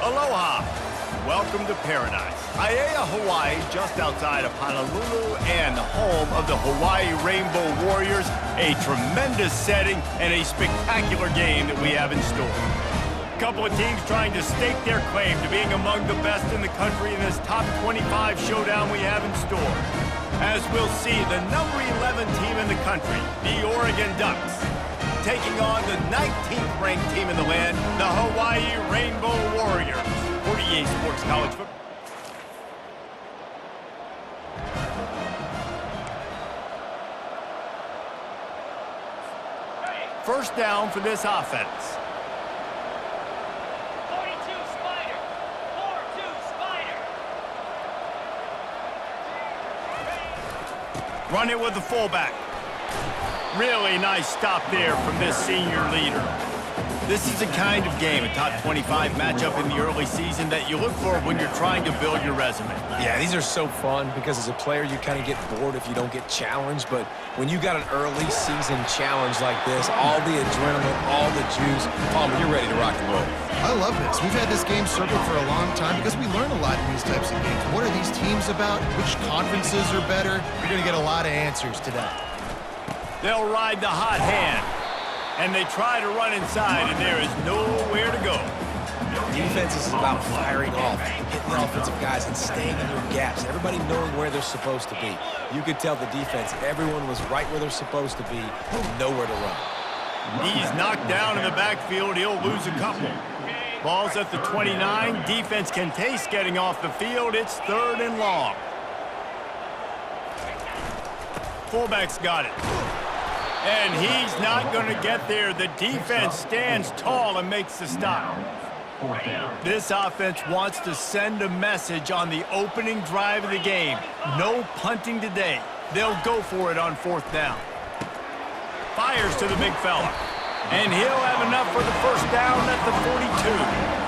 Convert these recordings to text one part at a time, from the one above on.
Aloha. Welcome to paradise. Hawai'i, Hawaii, just outside of Honolulu and the home of the Hawaii Rainbow Warriors. A tremendous setting and a spectacular game that we have in store. A couple of teams trying to stake their claim to being among the best in the country in this top 25 showdown we have in store. As we'll see, the number 11 team in the country, the Oregon Ducks, taking on the 19th ranked team in the land, the Hawaii Rainbow Warriors. 48 Sports College Football. First down for this offense. 42 Spider. 4-2 Spider. Run it with the fullback. Really nice stop there from this senior leader. This is the kind of game, a top 25 matchup in the early season, that you look for when you're trying to build your resume. Yeah, these are so fun because as a player, you kind of get bored if you don't get challenged. But when you got an early season challenge like this, all the adrenaline, all the juice, Palmer, you're ready to rock and roll. I love this. We've had this game circled for a long time because we learn a lot in these types of games. What are these teams about? Which conferences are better? You're going to get a lot of answers today. They'll ride the hot hand, and they try to run inside, and there is nowhere to go. Defense is about firing off, hitting the offensive guys, and staying in your gaps. Everybody knowing where they're supposed to be. You could tell the defense, everyone was right where they're supposed to be, nowhere to run. He's knocked down in the backfield. He'll lose a couple. Ball's at the 29. Defense can taste getting off the field. It's 3rd and long. Fullback's got it. And he's not going to get there. The defense stands tall and makes the stop. This offense wants to send a message on the opening drive of the game. No punting today. They'll go for it on 4th down. Fires to the big fella. And he'll have enough for the first down at the 42.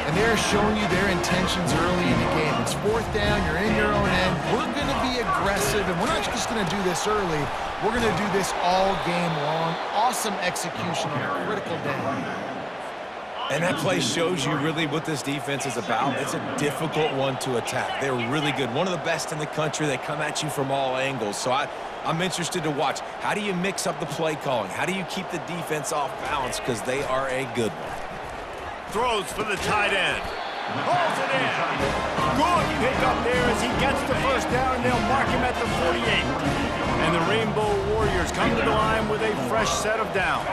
And they're showing you their intentions early in the game. It's 4th down, you're in your own end. We're going to be aggressive, and we're not just going to do this early. We're going to do this all game long. Awesome execution on a critical day. And that play shows you really what this defense is about. It's a difficult one to attack. They're really good. One of the best in the country. They come at you from all angles. So I'm interested to watch. How do you mix up the play calling? How do you keep the defense off balance? Because they are a good one. Throws for the tight end. Pulls it in. Good pick up there as he gets the first down. They'll mark him at the 48. And the Rainbow Warriors come to the line with a fresh set of downs.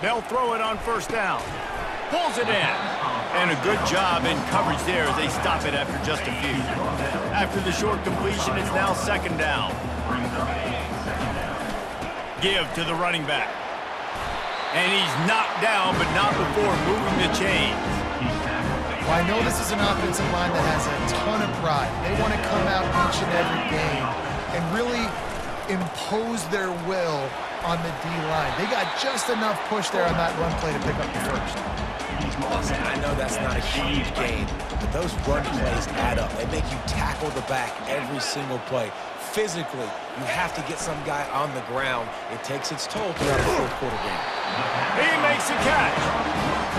They'll throw it on 1st down. Pulls it in. And a good job in coverage there as they stop it after just a few. After the short completion, it's now 2nd down. Give to the running back. And he's knocked down, but not before moving the chains. Well, I know this is an offensive line that has a ton of pride. They want to come out each and every game and really impose their will on the D-line. They got just enough push there on that run play to pick up the first. Listen, I know that's not a huge gain, but those run plays add up. They make you tackle the back every single play. Physically, you have to get some guy on the ground. It takes its toll throughout the 4th quarter game. He makes the catch.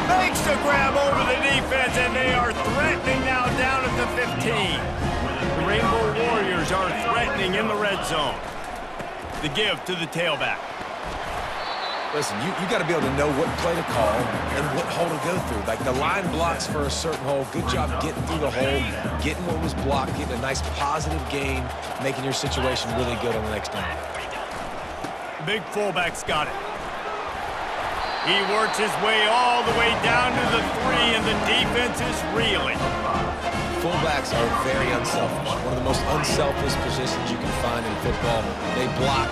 Makes the grab over the defense, and they are threatening now down at the 15. The Rainbow Warriors are threatening in the red zone. The give to the tailback. Listen, you got to be able to know what play to call and what hole to go through. Like the line blocks for a certain hole. Good job getting through the hole, getting what was blocked, getting a nice positive gain, making your situation really good on the next down. The big fullback's got it. He works his way all the way down to the 3, and the defense is reeling. Fullbacks are very unselfish. One of the most unselfish positions you can find in football. They block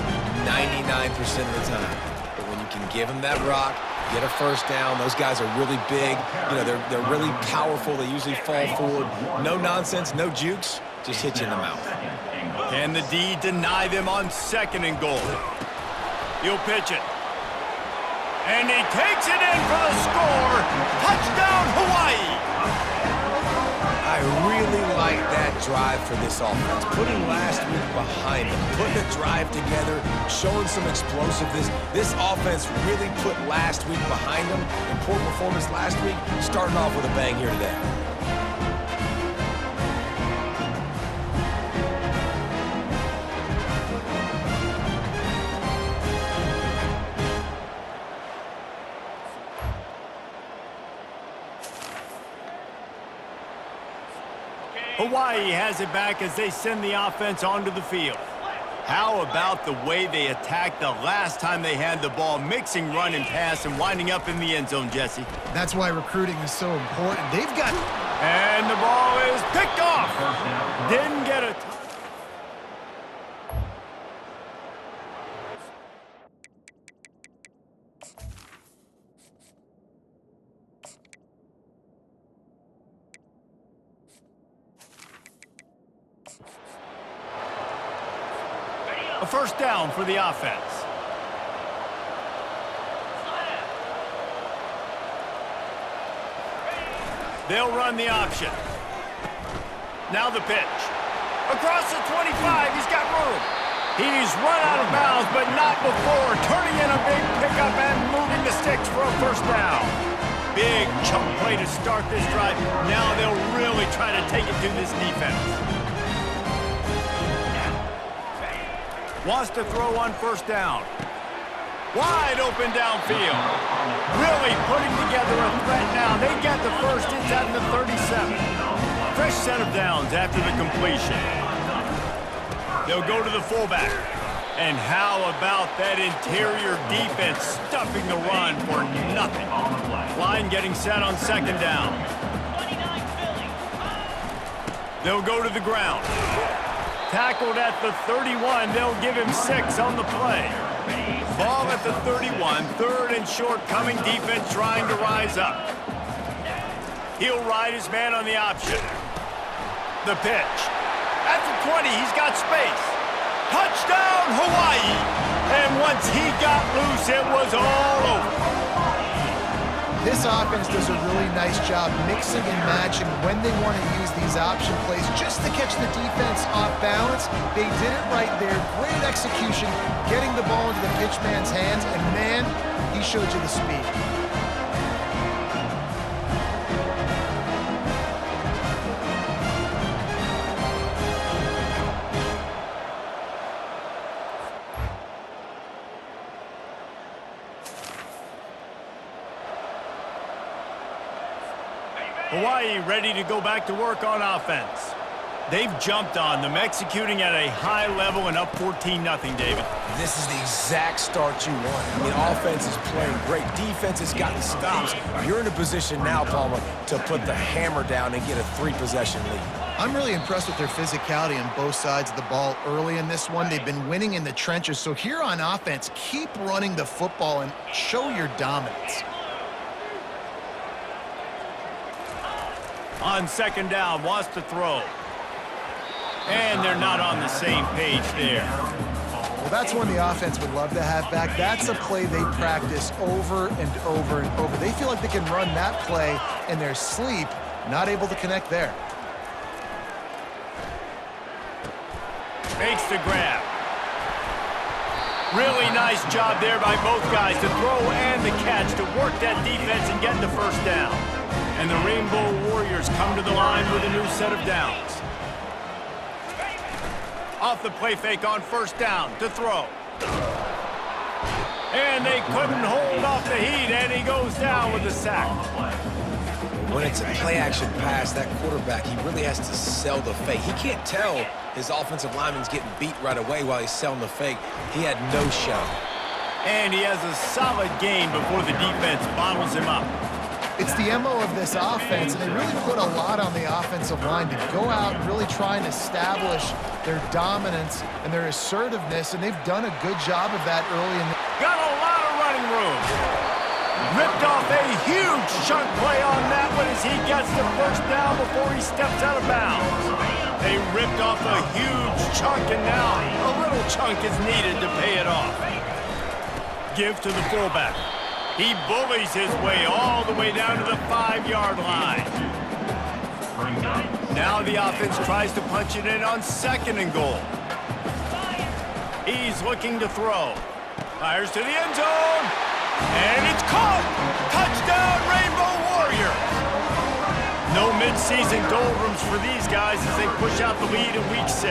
99% of the time. But when you can give them that rock, get a first down, those guys are really big. You know, they're really powerful. They usually fall forward. No nonsense, no jukes, just hit you in the mouth. Can the D deny them on 2nd and goal? He'll pitch it. And he takes it in for the score. Touchdown, Hawaii! I really like that drive drive for this offense. Putting last week behind them, putting a drive together, showing some explosiveness. This offense really put last week behind them. And poor performance last week, starting off with a bang here today. Hawaii has it back as they send the offense onto the field. How about the way they attacked the last time they had the ball, mixing run and pass and winding up in the end zone, Jesse? That's why recruiting is so important. They've got... And the ball is picked off. Didn't get a... A first down for the offense. They'll run the option. Now the pitch. Across the 25, he's got room. He's run out of bounds, but not before turning in a big pickup and moving the sticks for a first down. Big chunk play to start this drive. Now they'll really try to take it to this defense. Wants to throw on first down. Wide open downfield. Really putting together a threat now. They get the first inside the 37. Fresh set of downs after the completion. They'll go to the fullback. And how about that interior defense stuffing the run for nothing? Line getting set on second down. They'll go to the ground. Tackled at the 31. They'll give him 6 on the play. Ball at the 31. Third and short coming. Defense trying to rise up. He'll ride his man on the option. The pitch. At the 20, he's got space. Touchdown, Hawaii! And once he got loose, it was all over. This offense does a really nice job mixing and matching when they want to use these option plays just to catch the defense off balance. They did it right there. Great execution, getting the ball into the pitchman's hands, and man, he showed you the speed. Hawaii ready to go back to work on offense. They've jumped on them, executing at a high level and up 14-0, David. This is the exact start you want. I mean, offense is playing great. Defense has gotten stops. You're in a position now, Palmer, to put the hammer down and get a 3-possession lead. I'm really impressed with their physicality on both sides of the ball early in this one. They've been winning in the trenches. So here on offense, keep running the football and show your dominance. On second down, wants to throw. And they're not on the same page there. Well, that's one the offense would love to have back. That's a play they practice over and over and over. They feel like they can run that play in their sleep, not able to connect there. Makes the grab. Really nice job there by both guys to throw and the catch to work that defense and get the first down. And the Rainbow Warriors come to the line with a new set of downs. Off the play fake on first down to throw. And they couldn't hold off the heat, and he goes down with the sack. When it's a play-action pass, that quarterback, he really has to sell the fake. He can't tell his offensive lineman's getting beat right away while he's selling the fake. He had no shot. And he has a solid gain before the defense bottles him up. It's the MO of this offense, and they really put a lot on the offensive line to go out and really try and establish their dominance and their assertiveness, and they've done a good job of that early in the... Got a lot of running room. Ripped off a huge chunk play on that one as he gets the first down before he steps out of bounds. They ripped off a huge chunk, and now a little chunk is needed to pay it off. Give to the fullback. He bullies his way all the way down to the 5-yard line. Now the offense tries to punch it in on 2nd and goal. He's looking to throw. Fires to the end zone. And it's caught! Touchdown, Rainbow Warriors! No mid-season doldrums for these guys as they push out the lead in Week 6.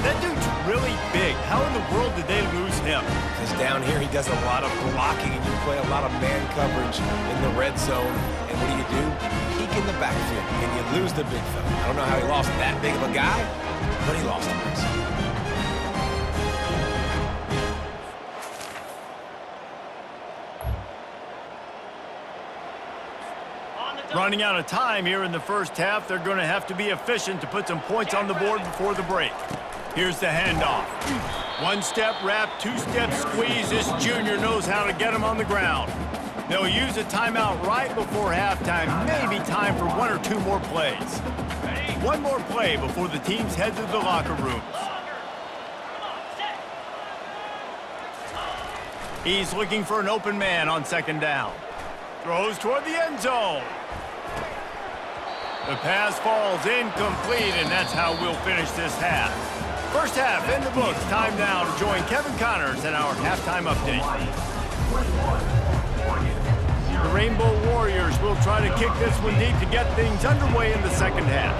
That dude's really big. How in the world did they lose him? Because down here he does a lot of blocking and you play a lot of man coverage in the red zone. And what do? Peek in the backfield and you lose the big fella. I don't know how he lost that big of a guy, but he lost him. Running out of time here in the first half, they're going to have to be efficient to put some points on the board before the break. Here's the handoff. 1-step wrap, 2-step squeeze. This junior knows how to get him on the ground. They'll use a timeout right before halftime. Maybe time for 1 or 2 more plays. One more play before the teams head to the locker rooms. He's looking for an open man on 2nd down. Throws toward the end zone. The pass falls incomplete, and that's how we'll finish this half. First half in the books. Time now to join Kevin Connors in our halftime update. The Rainbow Warriors will try to kick this one deep to get things underway in the second half.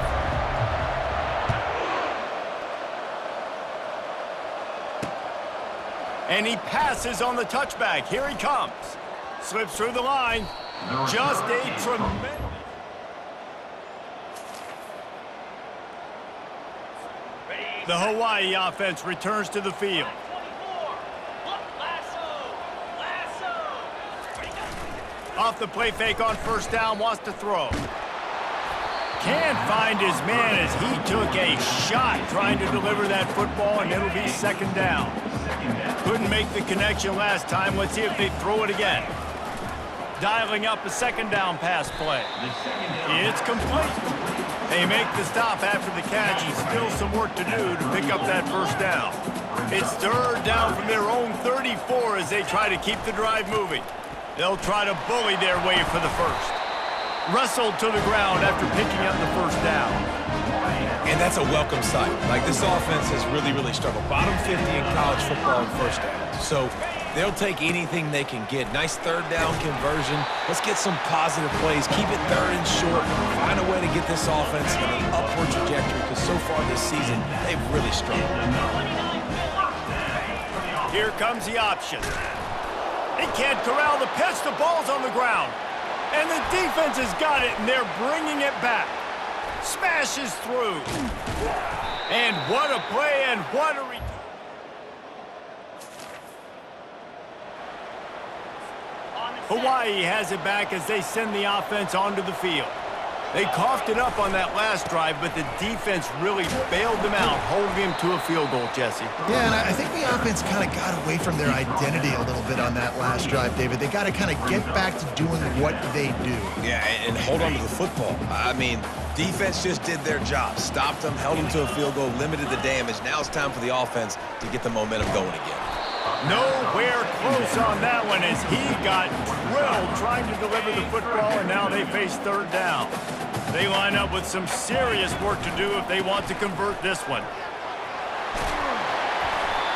And he passes on the touchback. Here he comes. Slips through the line. Just a tremendous... The Hawaii offense returns to the field. Off the play fake on 1st down, wants to throw. Can't find his man as he took a shot trying to deliver that football, and it'll be 2nd down. Couldn't make the connection last time. Let's see if they throw it again. Dialing up a 2nd down pass play. It's complete. They make the stop after the catch, and still some work to do to pick up that 1st down. It's 3rd down from their own 34 as they try to keep the drive moving. They'll try to bully their way for the 1st. Wrestled to the ground after picking up the 1st down. And that's a welcome sight. Like, this offense has really struggled. Bottom 50 in college football in 1st downs. So they'll take anything they can get. Nice 3rd down conversion. Let's get some positive plays. Keep it 3rd and short. Find a way to get this offense in an upward trajectory, because so far this season, they've really struggled. Here comes the option. They can't corral the pitch. The ball's on the ground. And the defense has got it, and they're bringing it back. Smashes through. And what a play, and what a return. Hawaii has it back as they send the offense onto the field. They coughed it up on that last drive, but the defense really bailed them out, holding him to a field goal, Jesse. Yeah, and I think the offense kind of got away from their identity a little bit on that last drive, David. They got to kind of get back to doing what they do. Yeah, and hold on to the football. I mean, defense just did their job. Stopped them, held them to a field goal, limited the damage. Now it's time for the offense to get the momentum going again. Nowhere close on that one as he got drilled trying to deliver the football, and now they face 3rd down. They line up with some serious work to do if they want to convert this one.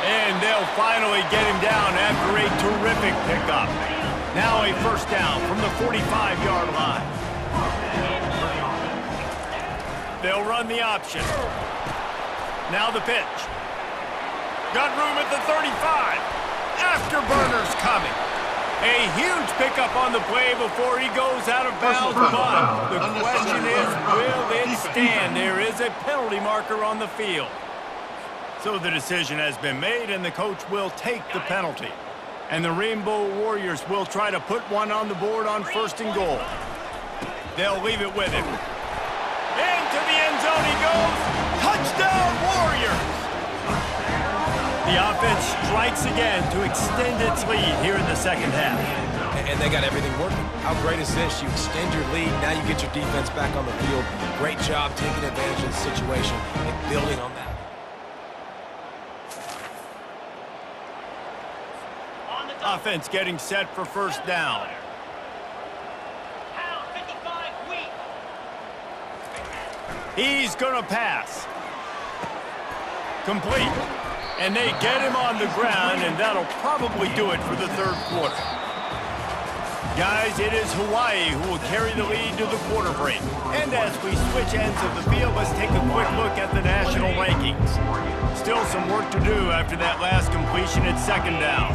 And they'll finally get him down after a terrific pickup. Now a 1st down from the 45-yard line. They'll run the option. Now the pitch. Got room at the 35. Afterburners coming. A huge pickup on the play before he goes out of bounds, but the question is, will it stand? There is a penalty marker on the field. So the decision has been made, and the coach will take the penalty. And the Rainbow Warriors will try to put one on the board on 1st and goal. They'll leave it with him. Into the end zone he goes. Touchdown, Warriors! The offense strikes again to extend its lead here in the second half. And they got everything working. How great is this? You extend your lead, now you get your defense back on the field. Great job taking advantage of the situation and building on that. Offense getting set for 1st down. He's going to pass. Complete. And they get him on the ground, and that'll probably do it for the third quarter. Guys, it is Hawaii who will carry the lead to the quarter break. And as we switch ends of the field, let's take a quick look at the national rankings. Still some work to do after that last completion at second down.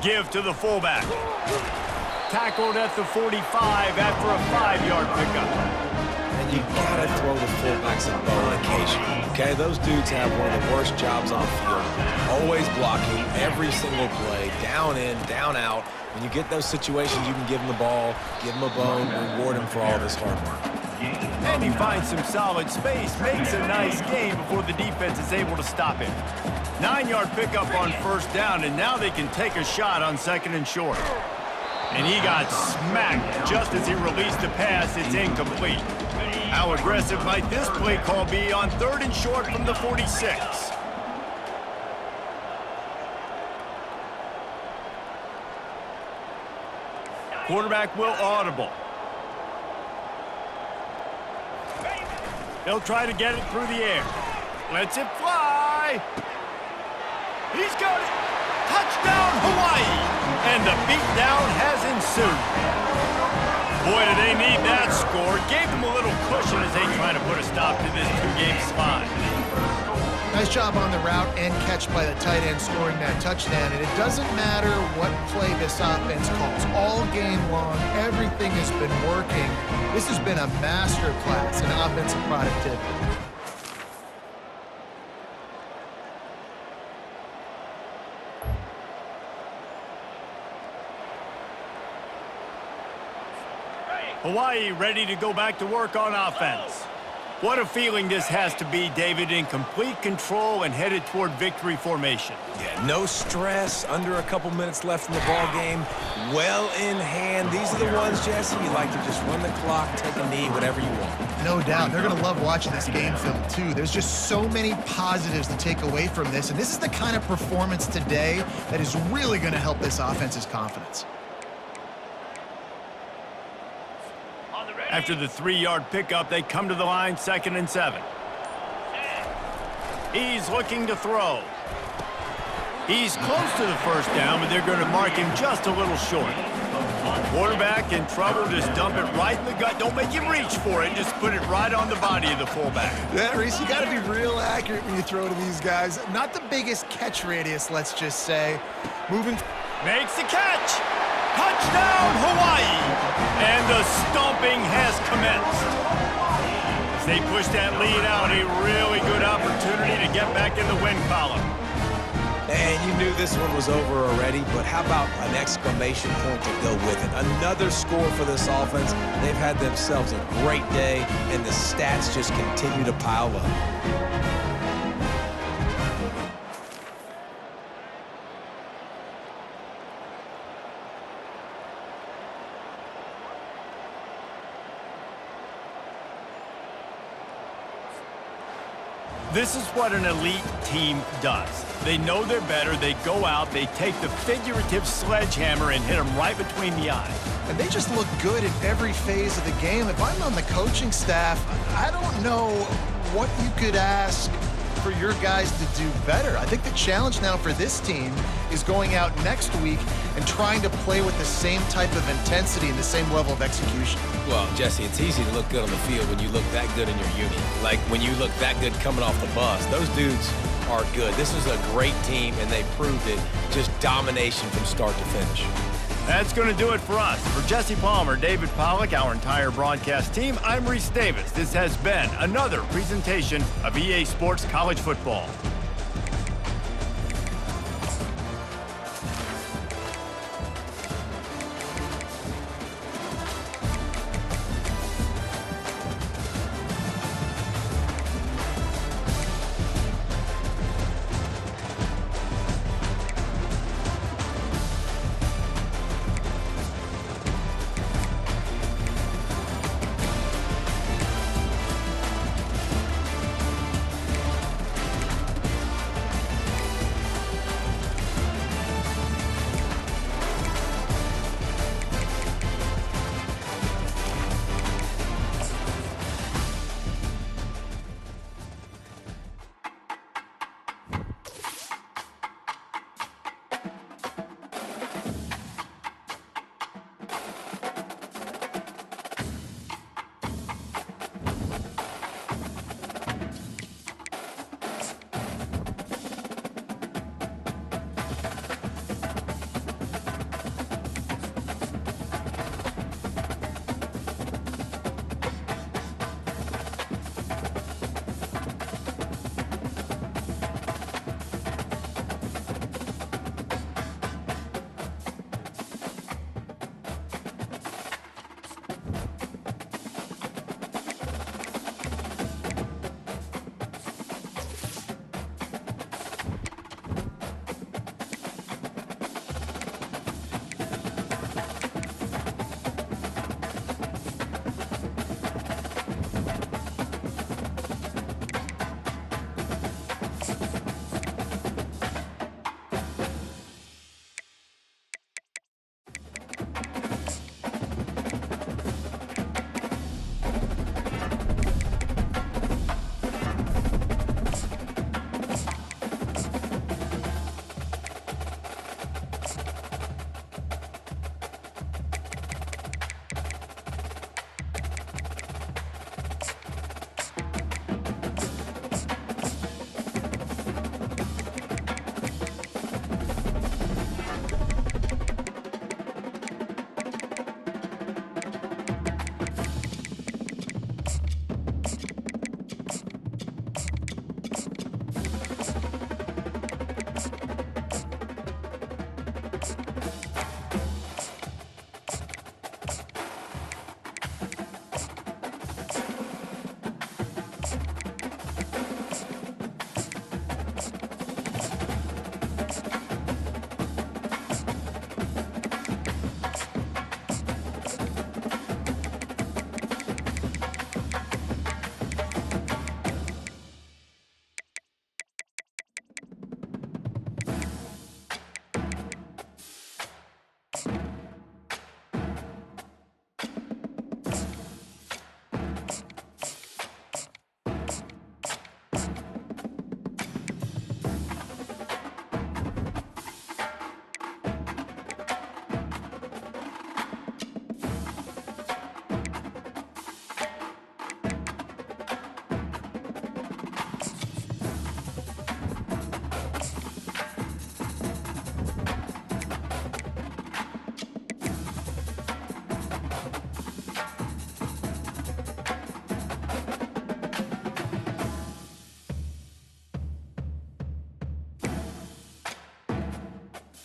Give to the fullback. Tackled at the 45 after a 5-yard pickup. And you gotta throw the fullbacks a bone occasionally. Okay, those dudes have one of the worst jobs on the field. Always blocking every single play, down in, down out. When you get those situations, you can give them the ball, give them a bone, reward them for all this hard work. And he finds some solid space, makes a nice game before the defense is able to stop him. 9-yard pickup on first down, and now they can take a shot on second and short. And he got smacked just as he released the pass. It's incomplete. How aggressive might this play call be on third and short from the 46? Quarterback will audible. They'll try to get it through the air. Lets it fly. He's got it. Touchdown, Hawaii. And the beatdown has ensued. Boy, do they need that score. Gave them a little cushion as they try to put a stop to this two-game slide. Nice job on the route and catch by the tight end scoring that touchdown. And it doesn't matter what play this offense calls. All game long, everything has been working. This has been a master class in offensive productivity. Hawaii ready to go back to work on offense. What a feeling this has to be, David, in complete control and headed toward victory formation. Yeah, no stress, under a couple minutes left in the ball game, well in hand. These are the ones, Jesse, you like to just run the clock, take a knee, whatever you want. No doubt. They're going to love watching this game film, too. There's just so many positives to take away from this, and this is the kind of performance today that is really going to help this offense's confidence. After the 3-yard pickup, they come to the line, 2nd and 7. He's looking to throw. He's close to the first down, but they're going to mark him just a little short. Quarterback in trouble, just dump it right in the gut. Don't make him reach for it. Just put it right on the body of the fullback. Yeah, Reese, you got to be real accurate when you throw to these guys. Not the biggest catch radius, let's just say. Moving. Makes the catch. Touchdown, Hawaii! And the stomping has commenced. As they push that lead out, a really good opportunity to get back in the win column. And you knew this one was over already, but how about an exclamation point to go with it? Another score for this offense. They've had themselves a great day, and the stats just continue to pile up. This is what an elite team does. They know they're better, they go out, they take the figurative sledgehammer and hit them right between the eyes. And they just look good in every phase of the game. If I'm on the coaching staff, I don't know what you could ask for your guys to do better. I think the challenge now for this team is going out next week and trying to play with the same type of intensity and the same level of execution. Well, Jesse, it's easy to look good on the field when you look that good in your uni. Like when you look that good coming off the bus. Those dudes are good. This is a great team, and they proved it. Just domination from start to finish. That's going to do it for us. For Jesse Palmer, David Pollack, our entire broadcast team, I'm Reese Davis. This has been another presentation of EA Sports College Football.